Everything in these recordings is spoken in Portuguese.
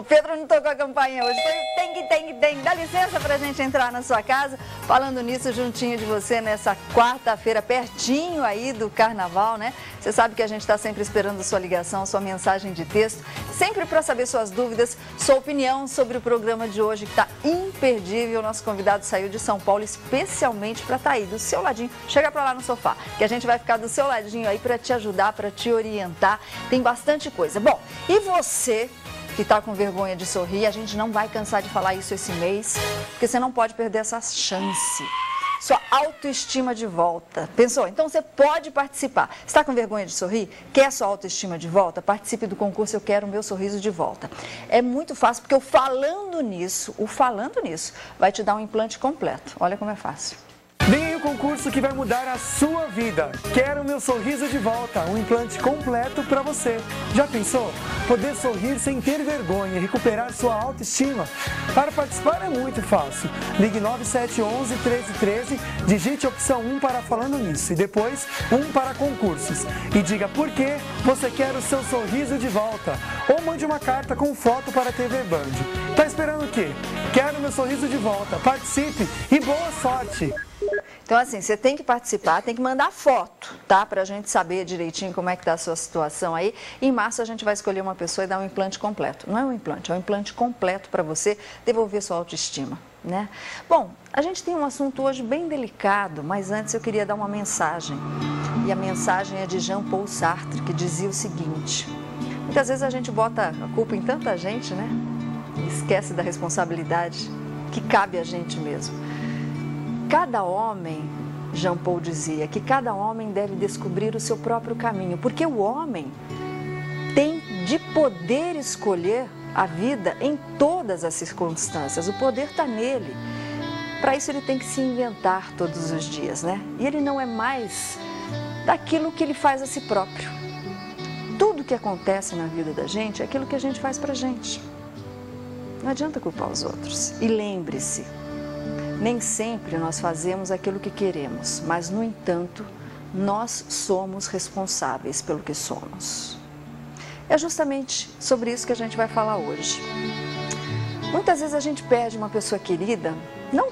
O Pedro não tocou a campainha hoje. Tem. Dá licença pra gente entrar na sua casa. Falando nisso, juntinho de você nessa quarta-feira, pertinho aí do carnaval, né? Você sabe que a gente está sempre esperando a sua ligação, sua mensagem de texto, sempre para saber suas dúvidas, sua opinião sobre o programa de hoje, que está imperdível. Nosso convidado saiu de São Paulo especialmente para estar aí do seu ladinho. Chega para lá no sofá, que a gente vai ficar do seu ladinho aí para te ajudar, para te orientar. Tem bastante coisa. Bom, e você que está com vergonha de sorrir, a gente não vai cansar de falar isso esse mês, porque você não pode perder essa chance. Sua autoestima de volta. Pensou? Então você pode participar. Está com vergonha de sorrir? Quer sua autoestima de volta? Participe do concurso Eu Quero o Meu Sorriso de Volta. É muito fácil, porque o Falando Nisso vai te dar um implante completo. Olha como é fácil. Vem aí o concurso que vai mudar a sua vida. Quero o meu sorriso de volta, um implante completo para você. Já pensou? Poder sorrir sem ter vergonha e recuperar sua autoestima? Para participar é muito fácil. Ligue 9711-1313, digite a opção 1 para Falando Nisso e depois 1 para concursos. E diga por que você quer o seu sorriso de volta. Ou mande uma carta com foto para a TV Band. Tá esperando o quê? Quero o meu sorriso de volta. Participe e boa sorte! Então, assim, você tem que participar, tem que mandar foto, tá? Pra gente saber direitinho como é que tá a sua situação aí. Em março a gente vai escolher uma pessoa e dar um implante completo. Não é um implante, é um implante completo para você devolver sua autoestima, né? Bom, a gente tem um assunto hoje bem delicado, mas antes eu queria dar uma mensagem. E a mensagem é de Jean-Paul Sartre, que dizia o seguinte: muitas vezes a gente bota a culpa em tanta gente, né? E esquece da responsabilidade que cabe a gente mesmo. Cada homem, Jean Paul dizia, que cada homem deve descobrir o seu próprio caminho, porque o homem tem de poder escolher a vida em todas as circunstâncias, o poder está nele. Para isso ele tem que se inventar todos os dias, né? E ele não é mais daquilo que ele faz a si próprio. Tudo que acontece na vida da gente é aquilo que a gente faz pra gente. Não adianta culpar os outros. E lembre-se, nem sempre nós fazemos aquilo que queremos, mas, no entanto, nós somos responsáveis pelo que somos. É justamente sobre isso que a gente vai falar hoje. Muitas vezes a gente perde uma pessoa querida, não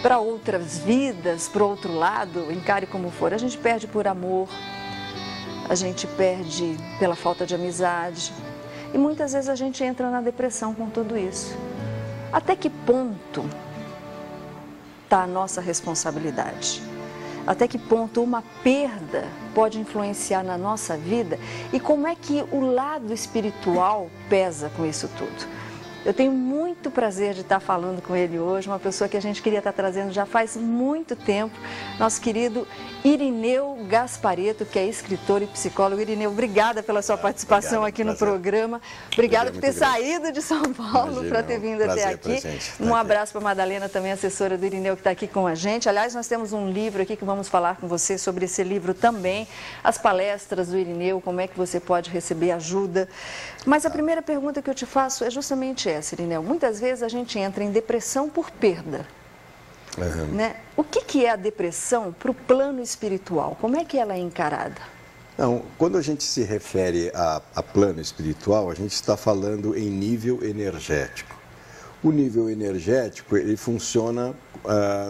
para outras vidas, para o outro lado, encare como for. A gente perde por amor, a gente perde pela falta de amizade. E muitas vezes a gente entra na depressão com tudo isso. Até que ponto está a nossa responsabilidade? Até que ponto uma perda pode influenciar na nossa vida? E como é que o lado espiritual pesa com isso tudo? Eu tenho muito prazer de estar falando com ele hoje, uma pessoa que a gente queria estar trazendo já faz muito tempo, nosso querido Irineu Gasparetto, que é escritor e psicólogo. Irineu, obrigada pela sua participação aqui no programa. Obrigada por ter saído de São Paulo para ter vindo até aqui. Um abraço para a Madalena, também assessora do Irineu, que está aqui com a gente. Aliás, nós temos um livro aqui que vamos falar com você sobre esse livro também, as palestras do Irineu, como é que você pode receber ajuda. Mas a primeira pergunta que eu te faço é justamente essa, Irineu. Muitas vezes a gente entra em depressão por perda. Né? O que é a depressão para o plano espiritual? Como é que ela é encarada? Não, quando a gente se refere a plano espiritual, a gente está falando em nível energético. O nível energético, ele funciona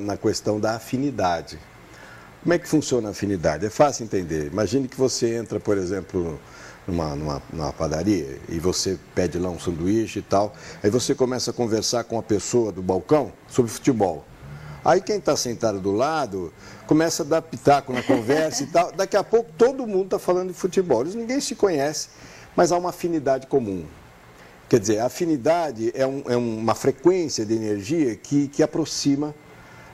na questão da afinidade. Como é que funciona a afinidade? É fácil entender. Imagine que você entra, por exemplo, numa padaria e você pede lá um sanduíche e tal, aí você começa a conversar com a pessoa do balcão sobre futebol. Aí quem está sentado do lado começa a dar pitaco na conversa e tal, daqui a pouco todo mundo está falando de futebol, ninguém se conhece, mas há uma afinidade comum. Quer dizer, a afinidade é uma frequência de energia que aproxima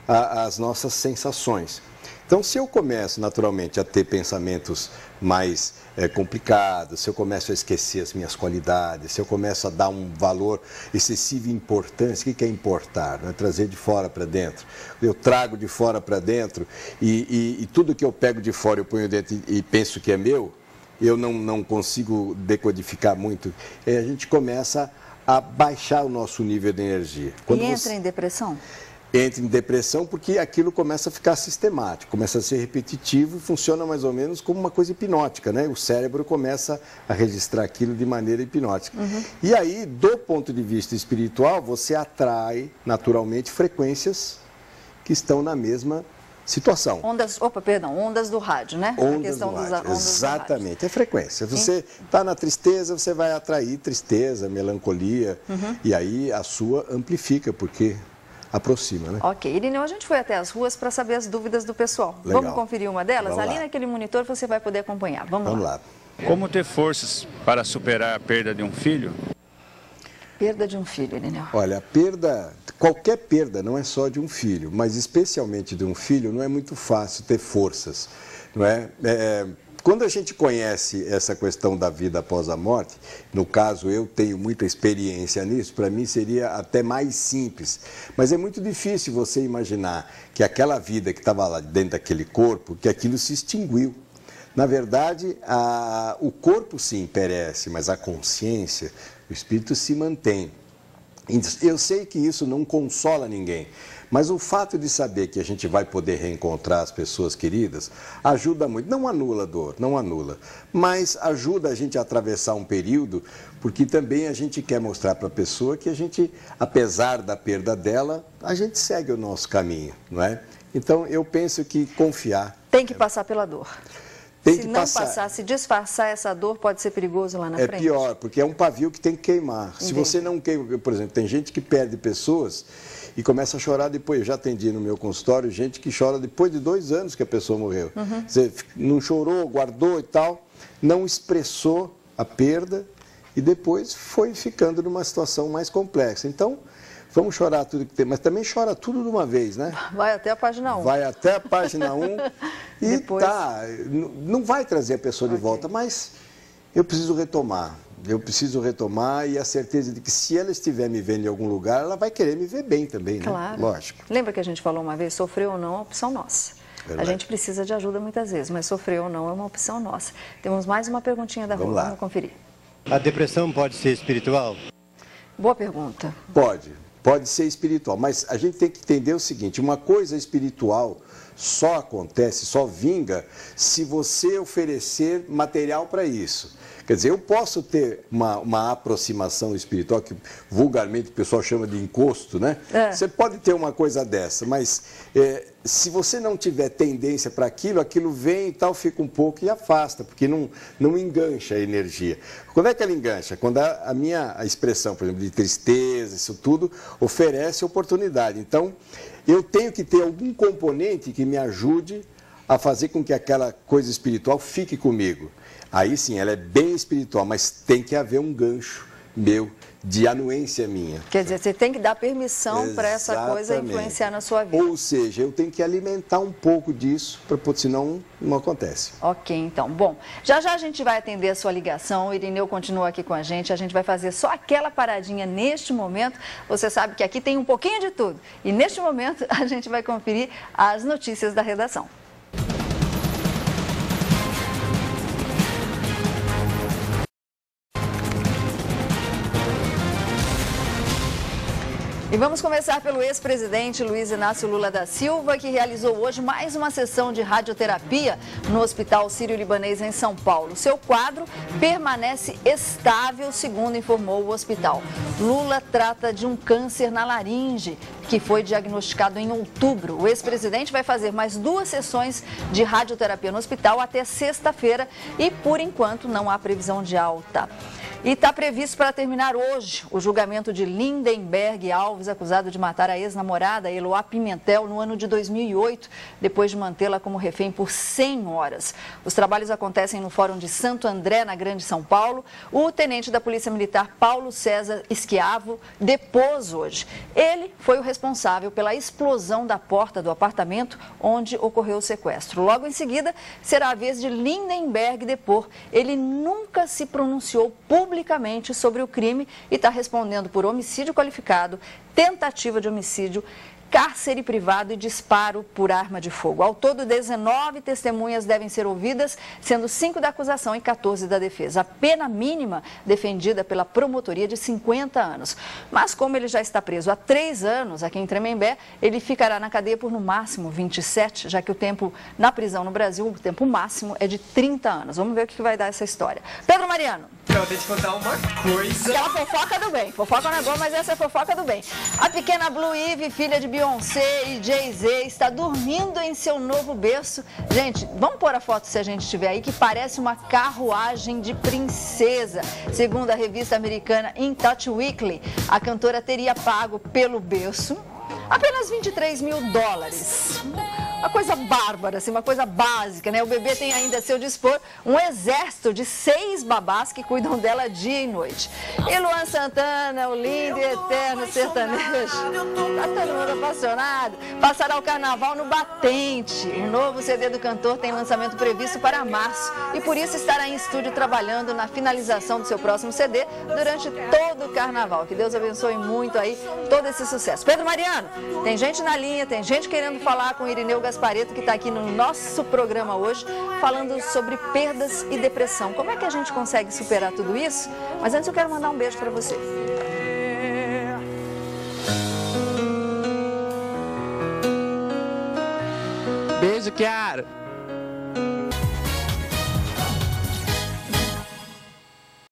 as nossas sensações. Então, se eu começo naturalmente a ter pensamentos mais complicados, se eu começo a esquecer as minhas qualidades, se eu começo a dar um valor excessivo e importância, o que é importar? É trazer de fora para dentro. Eu trago de fora para dentro e tudo que eu pego de fora eu ponho dentro e penso que é meu, eu não consigo decodificar muito. A gente começa a baixar o nosso nível de energia. E entra em depressão? entra em depressão porque aquilo começa a ficar sistemático, começa a ser repetitivo e funciona mais ou menos como uma coisa hipnótica, né? O cérebro começa a registrar aquilo de maneira hipnótica. E aí, do ponto de vista espiritual, você atrai naturalmente frequências que estão na mesma situação. Ondas do rádio, né? Ondas do rádio, exatamente, é frequência. Você está na tristeza, você vai atrair tristeza, melancolia, e aí a sua amplifica, porque aproxima, né? Ok, Irineu, a gente foi até as ruas para saber as dúvidas do pessoal. Legal. Vamos conferir uma delas? Vamos Ali lá. naquele monitor você vai poder acompanhar. Vamos lá. Como ter forças para superar a perda de um filho? Perda de um filho, Irineu. Olha, qualquer perda não é só de um filho, mas especialmente de um filho não é muito fácil ter forças, não é? Quando a gente conhece essa questão da vida após a morte, no caso eu tenho muita experiência nisso, para mim seria até mais simples, mas é muito difícil você imaginar que aquela vida que estava lá dentro daquele corpo, que aquilo se extinguiu. Na verdade, o corpo sim perece, mas a consciência, o espírito se mantém. Eu sei que isso não consola ninguém, mas o fato de saber que a gente vai poder reencontrar as pessoas queridas ajuda muito. Não anula a dor, não anula, mas ajuda a gente a atravessar um período, porque também a gente quer mostrar para a pessoa que a gente, apesar da perda dela, a gente segue o nosso caminho, não é? Então, eu penso que confiar... Tem que passar pela dor. Tem se que não passar, se disfarçar essa dor, pode ser perigoso lá na frente. É pior, porque é um pavio que tem que queimar. Se você não queima, por exemplo, tem gente que perde pessoas e começa a chorar depois. Eu já atendi no meu consultório gente que chora depois de 2 anos que a pessoa morreu. Você não chorou, guardou e tal, não expressou a perda e depois foi ficando numa situação mais complexa. Então, vamos chorar tudo que tem, mas também chora tudo de uma vez, né? Vai até a página 1. Vai até a página 1 e depois... não vai trazer a pessoa de volta, mas eu preciso retomar. Eu preciso retomar e a certeza de que se ela estiver me vendo em algum lugar, ela vai querer me ver bem também, né? Claro. Lógico. Lembra que a gente falou uma vez, sofrer ou não é uma opção nossa. Verdade. A gente precisa de ajuda muitas vezes, mas sofrer ou não é uma opção nossa. Temos mais uma perguntinha da rua, vamos conferir. A depressão pode ser espiritual? Boa pergunta. Pode ser espiritual, mas a gente tem que entender o seguinte, uma coisa espiritual só acontece, só vinga, se você oferecer material para isso. Quer dizer, eu posso ter uma aproximação espiritual, que vulgarmente o pessoal chama de encosto, né? Você pode ter uma coisa dessa, mas se você não tiver tendência para aquilo, aquilo vem e tal, fica um pouco e afasta, porque não engancha a energia. Quando é que ela engancha? Quando a expressão, por exemplo, de tristeza, isso tudo, oferece oportunidade. Então, eu tenho que ter algum componente que me ajude a fazer com que aquela coisa espiritual fique comigo. Aí sim, ela é bem espiritual, mas tem que haver um gancho meu, de anuência minha. Quer dizer, você tem que dar permissão para essa coisa influenciar na sua vida. Ou seja, eu tenho que alimentar um pouco disso, senão não acontece. Ok, então. Bom, já a gente vai atender a sua ligação, o Irineu continua aqui com a gente vai fazer só aquela paradinha neste momento. Você sabe que aqui tem um pouquinho de tudo. E neste momento a gente vai conferir as notícias da redação. E vamos começar pelo ex-presidente Luiz Inácio Lula da Silva, que realizou hoje mais uma sessão de radioterapia no Hospital Sírio-Libanês em São Paulo. Seu quadro permanece estável, segundo informou o hospital. Lula trata de um câncer na laringe, que foi diagnosticado em outubro. O ex-presidente vai fazer mais 2 sessões de radioterapia no hospital até sexta-feira e, por enquanto, não há previsão de alta. E está previsto para terminar hoje o julgamento de Lindenberg Alves, acusado de matar a ex-namorada Eloá Pimentel no ano de 2008, depois de mantê-la como refém por 100 horas. Os trabalhos acontecem no Fórum de Santo André, na Grande São Paulo. O tenente da Polícia Militar, Paulo César Esquiavo, depôs hoje. Ele foi o responsável pela explosão da porta do apartamento onde ocorreu o sequestro. Logo em seguida, será a vez de Lindenberg depor. Ele nunca se pronunciou publicamente sobre o crime e está respondendo por homicídio qualificado, tentativa de homicídio, cárcere privado e disparo por arma de fogo. Ao todo, 19 testemunhas devem ser ouvidas, sendo 5 da acusação e 14 da defesa. A pena mínima defendida pela promotoria de 50 anos. Mas como ele já está preso há 3 anos aqui em Tremembé, ele ficará na cadeia por no máximo 27, já que o tempo na prisão no Brasil, o tempo máximo é de 30 anos. Vamos ver o que vai dar essa história. Pedro Mariano. Eu vou te contar uma coisa. Aquela fofoca do bem. Fofoca não é boa, mas essa é fofoca do bem. A pequena Blue Ivy, filha de Beyoncé e Jay-Z, está dormindo em seu novo berço. Gente, vamos pôr a foto se a gente estiver aí, que parece uma carruagem de princesa. Segundo a revista americana In Touch Weekly, a cantora teria pago pelo berço apenas $23 mil. Uma coisa bárbara, assim, uma coisa básica, né? O bebê tem ainda a seu dispor um exército de 6 babás que cuidam dela dia e noite. E Luan Santana, o lindo e eterno sertanejo, tá todo mundo apaixonado, passará o carnaval no Batente. O novo CD do cantor tem lançamento previsto para março e por isso estará em estúdio trabalhando na finalização do seu próximo CD durante todo o carnaval. Que Deus abençoe muito aí todo esse sucesso. Pedro Mariano, tem gente na linha, tem gente querendo falar com o Irineu Gasparetto, que está aqui no nosso programa hoje, falando sobre perdas e depressão. Como é que a gente consegue superar tudo isso? Mas antes eu quero mandar um beijo para você. Beijo, Chiara.